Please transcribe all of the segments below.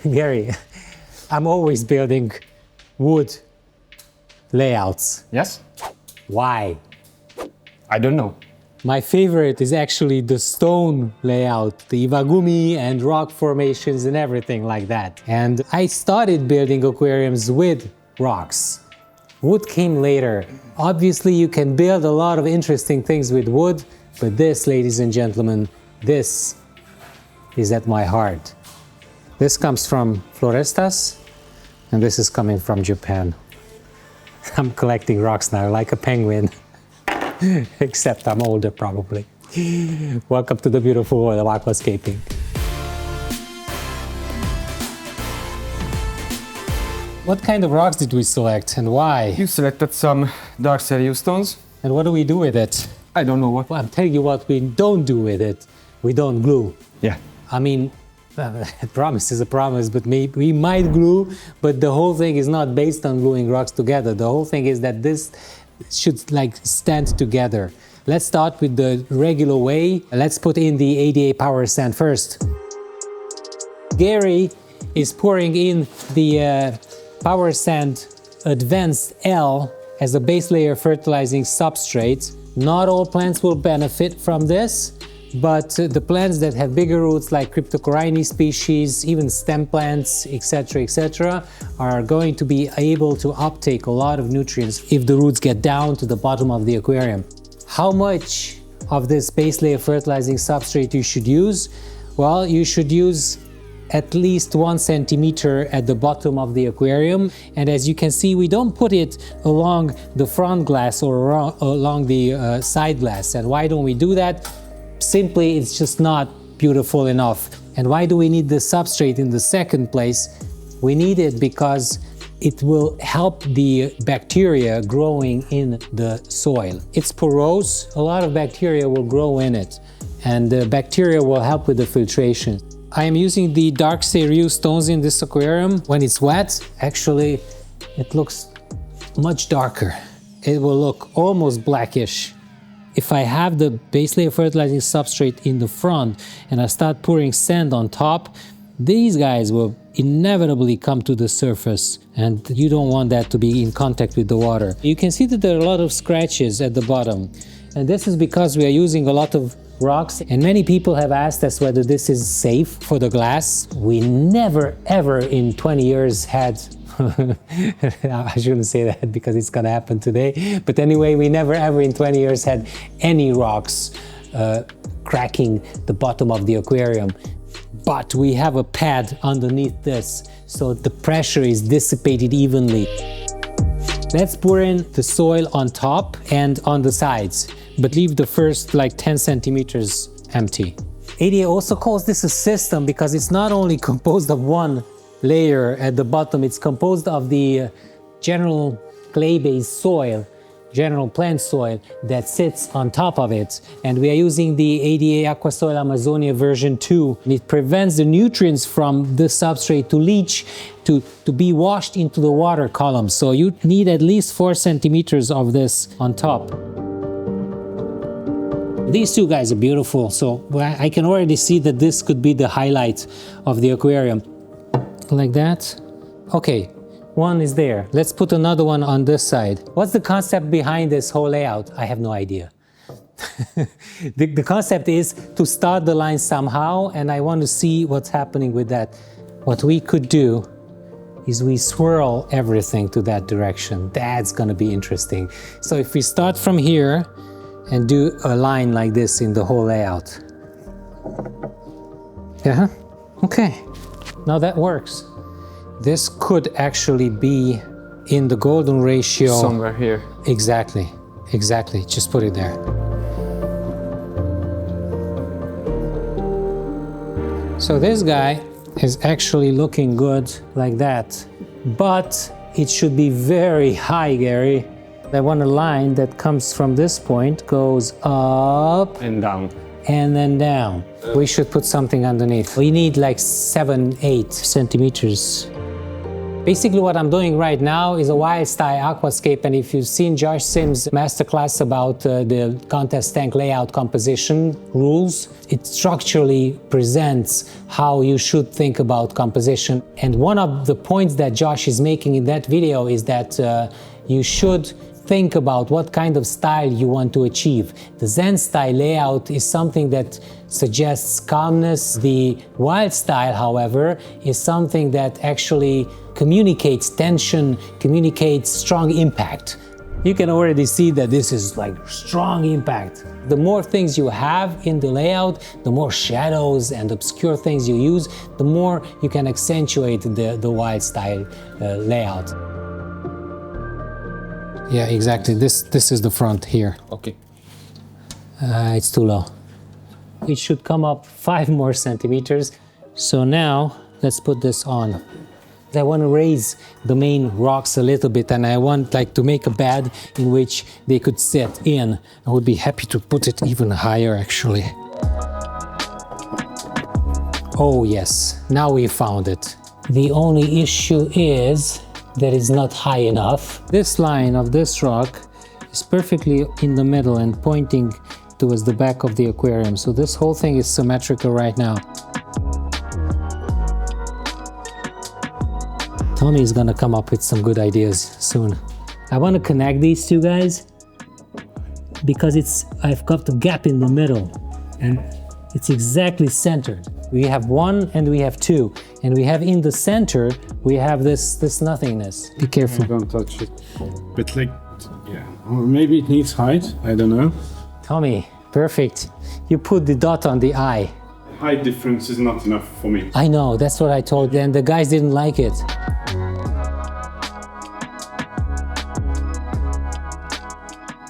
Gary, I'm always building wood layouts. Yes? Why? I don't know. My favorite is actually the stone layout, the Iwagumi and rock formations and everything like that. And I started building aquariums with rocks. Wood came later. Obviously, you can build a lot of interesting things with wood, but this, ladies and gentlemen, this is at my heart. This comes from Florestas, and this is coming from Japan. I'm collecting rocks now like a penguin, except I'm older probably. Welcome to the beautiful world of aquascaping. What kind of rocks did we select and why? You selected some dark Seiryu stones. And what do we do with it? I don't know what. Well, I'm telling you what we don't do with it. We don't glue. Yeah. I mean, a promise is a promise, but we might glue, but the whole thing is not based on gluing rocks together. The whole thing is that this should like stand together. Let's start with the regular way. Let's put in the ADA power sand first. Gary is pouring in the Power Sand Advanced L as a base layer fertilizing substrate. Not all plants will benefit from this, but the plants that have bigger roots like Cryptocoryne species, even stem plants, etc., are going to be able to uptake a lot of nutrients if the roots get down to the bottom of the aquarium. How much of this base layer fertilizing substrate you should use? Well, you should use at least 1 centimeter at the bottom of the aquarium. And as you can see, we don't put it along the front glass or along the side glass. And why don't we do that? Simply, it's just not beautiful enough. And why do we need the substrate in the second place? We need it because it will help the bacteria growing in the soil. It's porous, a lot of bacteria will grow in it, and the bacteria will help with the filtration. I am using the dark Seiryu stones in this aquarium. When it's wet, actually, it looks much darker. It will look almost blackish. If I have the base layer fertilizing substrate in the front and I start pouring sand on top, these guys will inevitably come to the surface, and you don't want that to be in contact with the water. You can see that there are a lot of scratches at the bottom, and this is because we are using a lot of rocks, and many people have asked us whether this is safe for the glass. We never ever in 20 years had I shouldn't say that because it's gonna happen today, but anyway, we never ever in 20 years had any rocks cracking the bottom of the aquarium. But we have a pad underneath this, so the pressure is dissipated evenly. Let's pour in the soil on top and on the sides, but leave the first like 10 centimeters empty. ADA also calls this a system because it's not only composed of one layer at the bottom, it's composed of the general clay-based soil, general plant soil that sits on top of it. And we are using the ADA Aqua Soil Amazonia version 2. It prevents the nutrients from the substrate to leach, to be washed into the water column. So you need at least 4 centimeters of this on top. These two guys are beautiful, so I can already see that this could be the highlight of the aquarium. Like that. Okay, one is there. Let's put another one on this side. What's the concept behind this whole layout? I have no idea. The concept is to start the line somehow, and I want to see what's happening with that. What we could do is we swirl everything to that direction. That's gonna be interesting. So if we start from here and do a line like this in the whole layout. Yeah, okay. Now that works. This could actually be in the golden ratio. Somewhere here. Exactly, exactly. Just put it there. So this guy is actually looking good like that, but it should be very high, Gary. I want a line that comes from this point, goes up and down. And then down. We should put something underneath. We need like 7, 8 centimeters. Basically what I'm doing right now is a wild style aquascape, and if you've seen Josh Sims' masterclass about the contest tank layout composition rules, it structurally presents how you should think about composition. And one of the points that Josh is making in that video is that you should think about what kind of style you want to achieve. The Zen style layout is something that suggests calmness. The wild style, however, is something that actually communicates tension, communicates strong impact. You can already see that this is like strong impact. The more things you have in the layout, the more shadows and obscure things you use, the more you can accentuate the wild style layout. Yeah, exactly. This is the front here. Okay. It's too low. It should come up 5 more centimeters. So now let's put this on. I want to raise the main rocks a little bit, and I want like to make a bed in which they could sit in. I would be happy to put it even higher actually. Oh yes, now we found it. The only issue is that it's not high enough. This line of this rock is perfectly in the middle and pointing towards the back of the aquarium. So this whole thing is symmetrical right now. Tommy is gonna come up with some good ideas soon. I want to connect these two guys because I've got the gap in the middle and it's exactly centered. We have 1 and we have 2, and we have in the center we have this nothingness. Be careful. Don't touch it. But like, yeah, or maybe it needs height. I don't know. Tommy, perfect. You put the dot on the eye. Height difference is not enough for me. I know, that's what I told them. The guys didn't like it.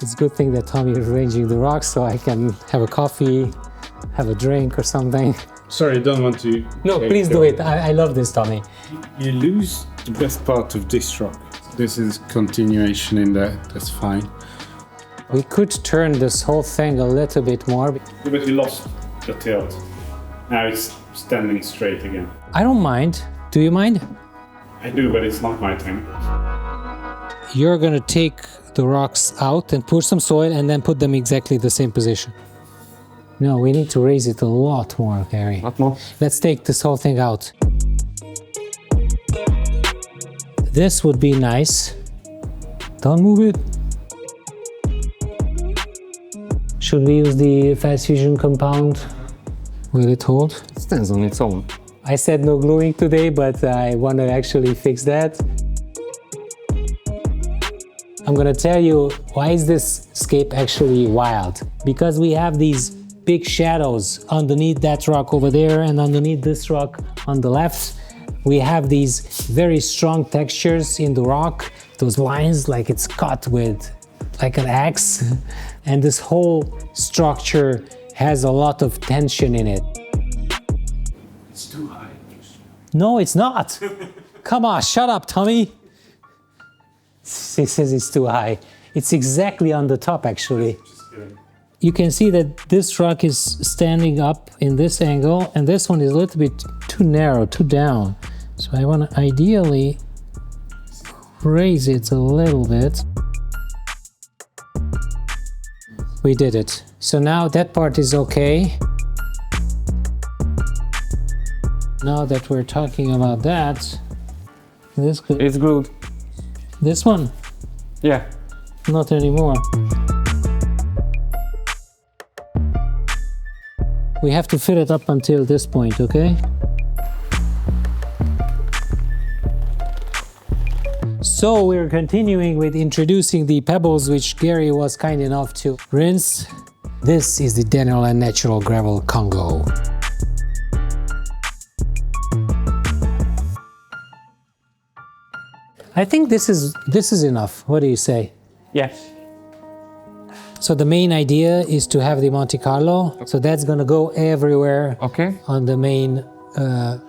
It's a good thing that Tommy is arranging the rocks so I can have a coffee, have a drink or something. Sorry, I don't want to... No, please do it. I love this, Tommy. You lose the best part of this rock. This is continuation in there, that's fine. We could turn this whole thing a little bit more. Yeah, but you lost the tilt. Now it's standing straight again. I don't mind. Do you mind? I do, but it's not my thing. You're gonna take the rocks out and pour some soil and then put them exactly the same position. No, we need to raise it a lot more, Gary. Not more. Let's take this whole thing out. This would be nice. Don't move it. Should we use the fast fusion compound? Will it hold? It stands on its own. I said no gluing today, but I want to actually fix that. I'm gonna tell you why is this scape actually wild. Because we have these big shadows underneath that rock over there and underneath this rock on the left. We have these very strong textures in the rock, those lines like it's cut with like an axe. And this whole structure has a lot of tension in it. It's too high. No, it's not. Come on, shut up, Tommy. He says it's too high. It's exactly on the top, actually. Just kidding. You can see that this rock is standing up in this angle, and this one is a little bit too narrow, too down. So I want to ideally raise it a little bit. We did it. So now that part is okay. Now that we're talking about that, this could... It's glued. This one? Yeah. Not anymore. We have to fit it up until this point, okay? So we're continuing with introducing the pebbles, which Gary was kind enough to rinse. This is the Daniel and Natural Gravel Congo. I think this is enough. What do you say? Yes. So the main idea is to have the Monte Carlo. So that's gonna go everywhere. Okay. On the main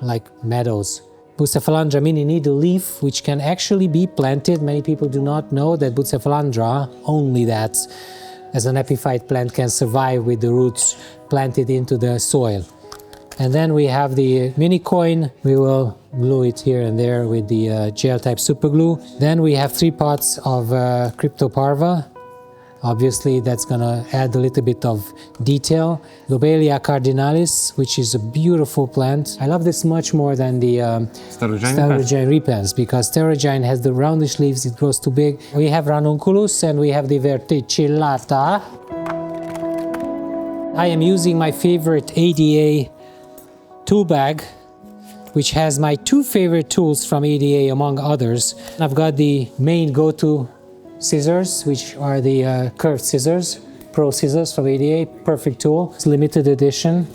like meadows. Bucephalandra mini needle leaf, which can actually be planted. Many people do not know that Bucephalandra, only that, as an epiphyte plant, can survive with the roots planted into the soil. And then we have the mini coin. We will glue it here and there with the gel type super glue. Then we have 3 pots of Cryptoparva. Obviously that's gonna add a little bit of detail. Lobelia cardinalis, which is a beautiful plant. I love this much more than the Sterogyne repens, because Sterogyne has the roundish leaves, it grows too big. We have Ranunculus and we have the Verticillata. I am using my favorite ADA tool bag, which has my 2 favorite tools from ADA among others. I've got the main go-to scissors, which are the curved scissors, Pro Scissors from ADA, perfect tool. It's limited edition.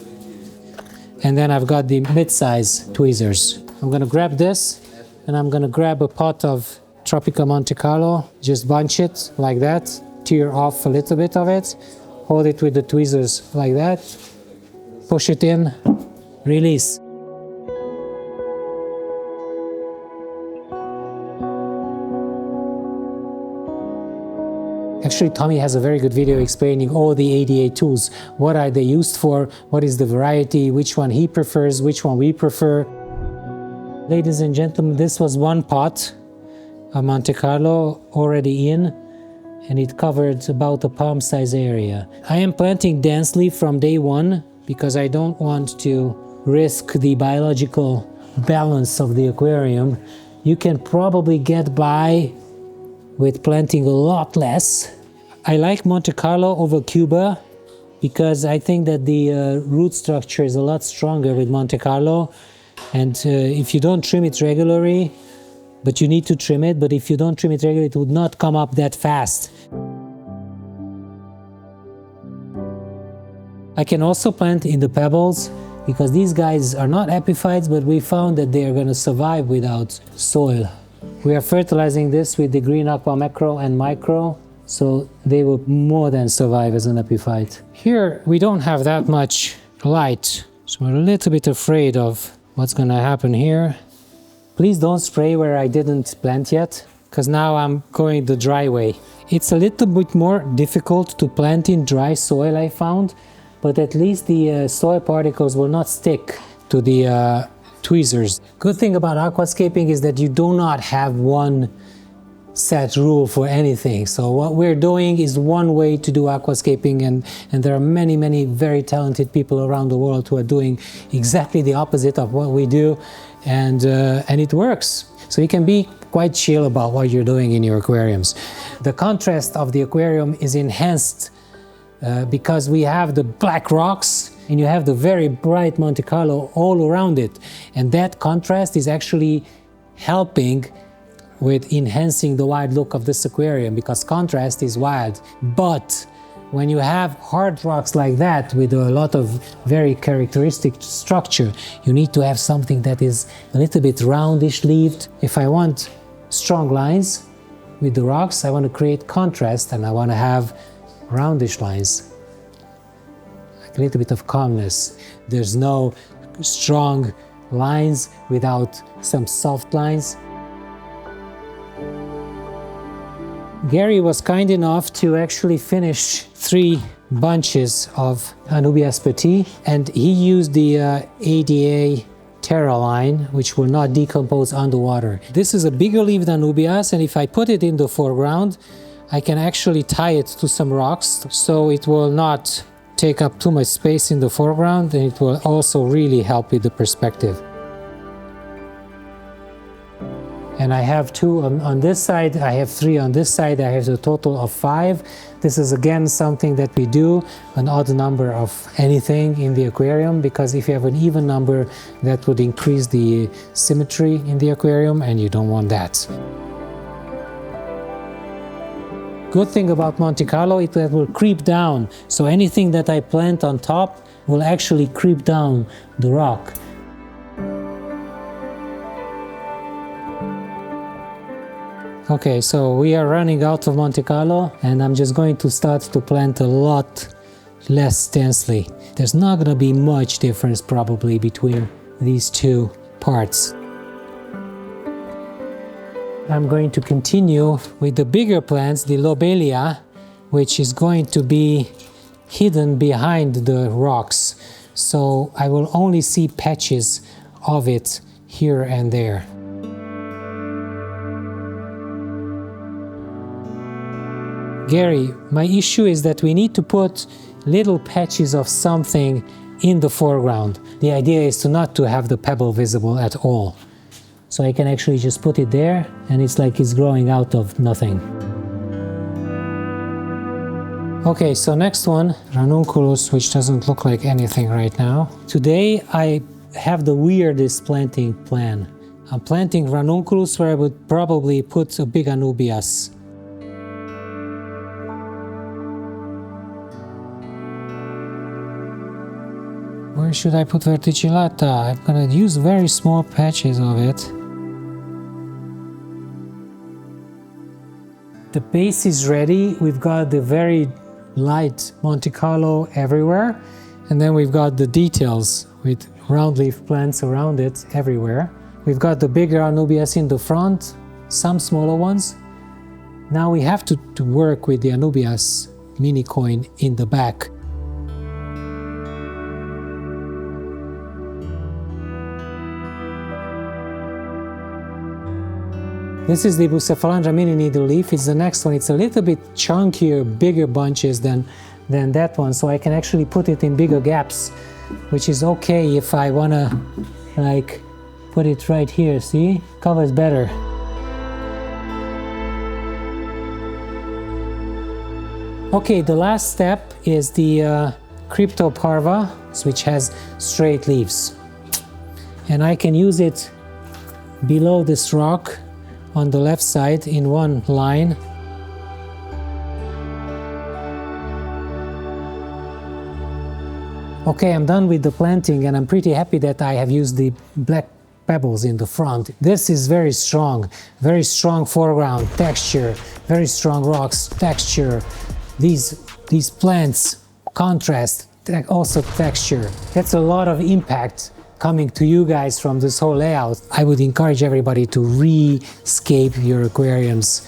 And then I've got the mid-size tweezers. I'm gonna grab this, and I'm gonna grab a pot of Tropica Monte Carlo, just bunch it like that, tear off a little bit of it, hold it with the tweezers like that, push it in, release. Actually, Tommy has a very good video explaining all the ADA tools. What are they used for? What is the variety? Which one he prefers? Which one we prefer? Ladies and gentlemen, this was 1 pot of Monte Carlo already in, and it covered about a palm size area. I am planting densely from day 1 because I don't want to risk the biological balance of the aquarium. You can probably get by with planting a lot less. I like Monte Carlo over Cuba because I think that the root structure is a lot stronger with Monte Carlo, and if you don't trim it regularly, but you need to trim it, but if you don't trim it regularly, it would not come up that fast. I can also plant in the pebbles because these guys are not epiphytes, but we found that they are going to survive without soil. We are fertilizing this with the green aqua macro and micro, so they will more than survive as an epiphyte. Here we don't have that much light, so we're a little bit afraid of what's going to happen here. Please don't spray where I didn't plant yet, because now I'm going the dry way. It's a little bit more difficult to plant in dry soil, I found, but at least the soil particles will not stick to the tweezers. Good thing about aquascaping is that you do not have one set rule for anything. So what we're doing is one way to do aquascaping, and there are many very talented people around the world who are doing exactly the opposite of what we do, and it works. So you can be quite chill about what you're doing in your aquariums. The contrast of the aquarium is enhanced because we have the black rocks and you have the very bright Monte Carlo all around it. And that contrast is actually helping with enhancing the wild look of this aquarium, because contrast is wild. But when you have hard rocks like that with a lot of very characteristic structure, you need to have something that is a little bit roundish leaved. If I want strong lines with the rocks, I want to create contrast and I want to have roundish lines. A little bit of calmness. There's no strong lines without some soft lines. Gary was kind enough to actually finish 3 bunches of Anubias Petit, and he used the ADA Terra line, which will not decompose underwater. This is a bigger leaf than Anubias, and if I put it in the foreground, I can actually tie it to some rocks, so it will not take up too much space in the foreground, and it will also really help with the perspective. And I have 2 on this side, I have 3 on this side, I have a total of 5. This is again something that we do, an odd number of anything in the aquarium, because if you have an even number, that would increase the symmetry in the aquarium, and you don't want that. Good thing about Monte Carlo is that it will creep down, so anything that I plant on top will actually creep down the rock. Okay, so we are running out of Monte Carlo, and I'm just going to start to plant a lot less densely. There's not going to be much difference probably between these 2 parts. I'm going to continue with the bigger plants, the Lobelia, which is going to be hidden behind the rocks. so I will only see patches of it here and there. Gary, my issue is that we need to put little patches of something in the foreground. The idea is not to have the pebble visible at all. So I can actually just put it there, and it's like it's growing out of nothing. Okay, so next one, ranunculus, which doesn't look like anything right now. Today I have the weirdest planting plan. I'm planting ranunculus where I would probably put a big anubias. Where should I put verticillata? I'm gonna use very small patches of it. The base is ready. We've got the very light Monte Carlo everywhere, and then we've got the details with round leaf plants around it everywhere. We've got the bigger anubias in the front, some smaller ones. Now we have to work with the anubias mini coin in the back. This is the Bucephalandra mini needle leaf. It's the next one. It's a little bit chunkier, bigger bunches than that one, so I can actually put it in bigger gaps, which is okay if I wanna like put it right here. See, covers better. Okay, the last step is the Cryptoparva, which has straight leaves, and I can use it below this rock on the left side in one line. Okay, I'm done with the planting, and I'm pretty happy that I have used the black pebbles in the front. This is very strong foreground texture, very strong rocks texture. These plants contrast, also texture. That's a lot of impact coming to you guys from this whole layout. I would encourage everybody to rescape your aquariums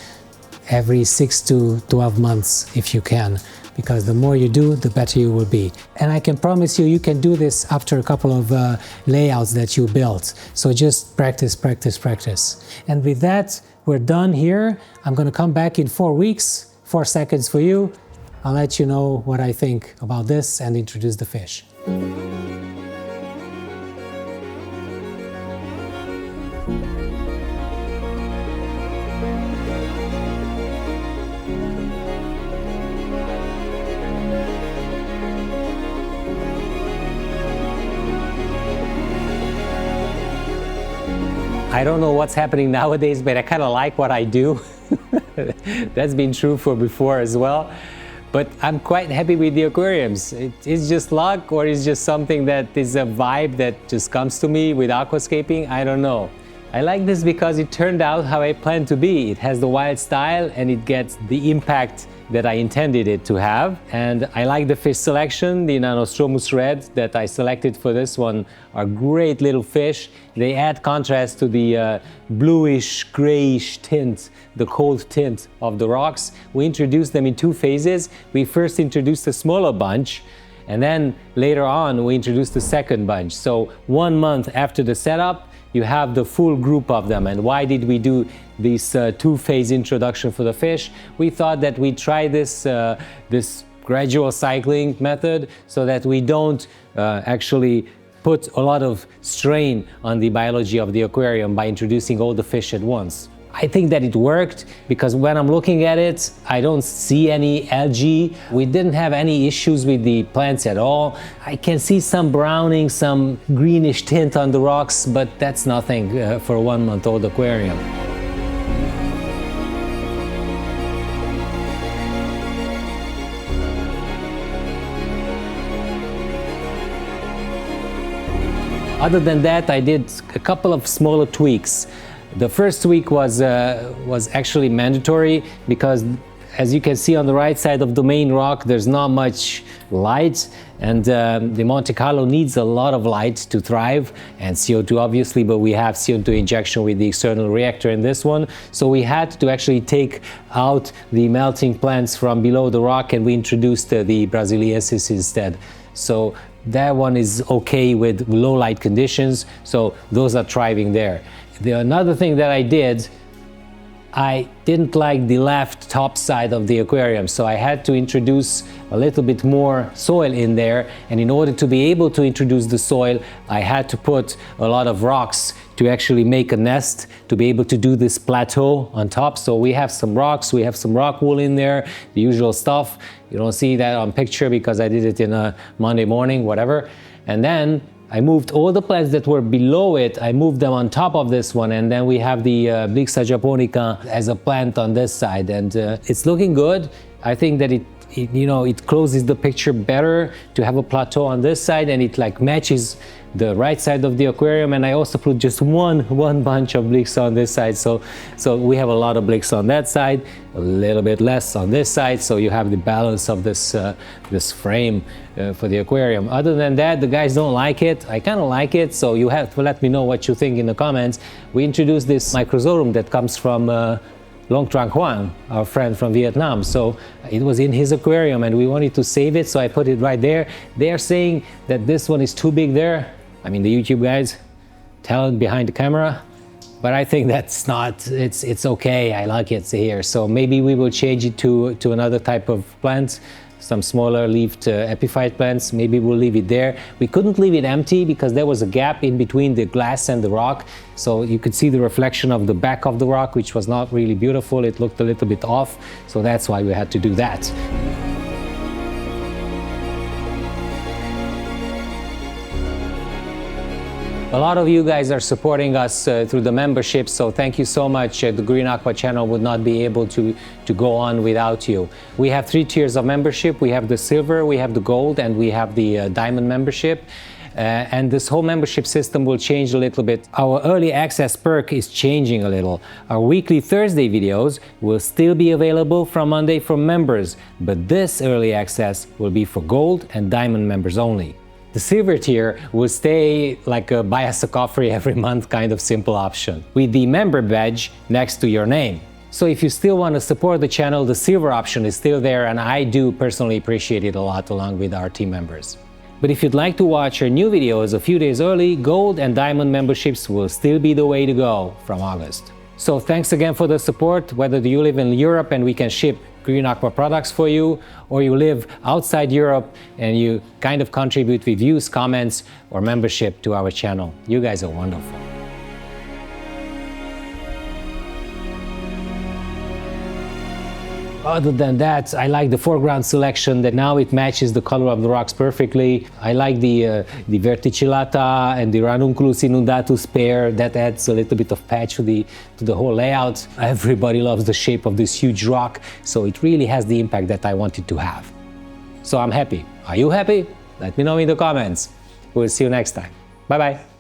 every 6 to 12 months if you can, because the more you do, the better you will be. And I can promise you, you can do this after a couple of layouts that you built. So just practice, practice, practice. And with that, we're done here. I'm gonna come back in 4 weeks, 4 seconds for you. I'll let you know what I think about this and introduce the fish. I don't know what's happening nowadays, but I kind of like what I do. That's been true for before as well. But I'm quite happy with the aquariums. It's just luck, or it's just something that is a vibe that just comes to me with aquascaping. I don't know. I like this because it turned out how I planned to be. It has the wild style and it gets the impact that I intended it to have. And I like the fish selection. The Nanostromus red that I selected for this one are great little fish. They add contrast to the bluish, grayish tint, the cold tint of the rocks. We introduced them in 2 phases. We first introduced a smaller bunch, and then later on we introduced the second bunch. So 1 month after the setup, you have the full group of them. And why did we do this 2-phase introduction for the fish? We thought that we'd try this gradual cycling method so that we don't actually put a lot of strain on the biology of the aquarium by introducing all the fish at once. I think that it worked, because when I'm looking at it, I don't see any algae. We didn't have any issues with the plants at all. I can see some browning, some greenish tint on the rocks, but that's nothing for a 1-month-old aquarium. Other than that, I did a couple of smaller tweaks. The first tweak was actually mandatory, because as you can see on the right side of the main rock, there's not much light, and the Monte Carlo needs a lot of light to thrive, and CO2 obviously, but we have CO2 injection with the external reactor in this one. So we had to actually take out the melting plants from below the rock, and we introduced the Brasiliensis instead. So that one is okay with low light conditions, so those are thriving there. Another thing that I did, I didn't like the left top side of the aquarium, so I had to introduce a little bit more soil in there, and in order to be able to introduce the soil, I had to put a lot of rocks to actually make a nest, to be able to do this plateau on top. So we have some rocks, we have some rock wool in there, the usual stuff. You don't see that on picture because I did it in a Monday morning, whatever. And then I moved all the plants that were below it, I moved them on top of this one, and then we have the Blixa japonica as a plant on this side, and it's looking good. I think that it closes the picture better to have a plateau on this side, and it like matches the right side of the aquarium. And I also put just one bunch of Blixa on this side, so we have a lot of Blixa on that side, a little bit less on this side, so you have the balance of this this frame for the aquarium. Other than that, the guys don't like it. I kind of like it, so you have to let me know what you think in the comments. We introduced this microzorum that comes from Long Trang Huang, our friend from Vietnam. So it was in his aquarium and we wanted to save it, so I put it right there. They are saying that this one is too big there. I mean, the YouTube guys, talent behind the camera. But I think that's not, it's okay, I like it here. So maybe we will change it to another type of plant, some smaller leafed epiphyte plants. Maybe we'll leave it there. We couldn't leave it empty because there was a gap in between the glass and the rock. So you could see the reflection of the back of the rock, which was not really beautiful. It looked a little bit off. So that's why we had to do that. A lot of you guys are supporting us through the membership, so thank you so much. The Green Aqua channel would not be able to go on without you. We have 3 tiers of membership. We have the silver, we have the gold, and we have the diamond membership. And this whole membership system will change a little bit. Our early access perk is changing a little. Our weekly Thursday videos will still be available from Monday for members, but this early access will be for gold and diamond members only. The silver tier will stay like a buy us a coffee every month kind of simple option, with the member badge next to your name. So if you still want to support the channel, the silver option is still there, and I do personally appreciate it a lot along with our team members. But if you'd like to watch our new videos a few days early, gold and diamond memberships will still be the way to go from August. So thanks again for the support, whether you live in Europe and we can ship Green Aqua products for you, or you live outside Europe and you kind of contribute with views, comments, or membership to our channel. You guys are wonderful. Other than that, I like the foreground selection, that now it matches the color of the rocks perfectly. I like the verticillata and the ranunculus inundatus pair. That adds a little bit of patch to the whole layout. Everybody loves the shape of this huge rock, so it really has the impact that I wanted to have. So I'm happy. Are you happy? Let me know in the comments. We'll see you next time. Bye-bye.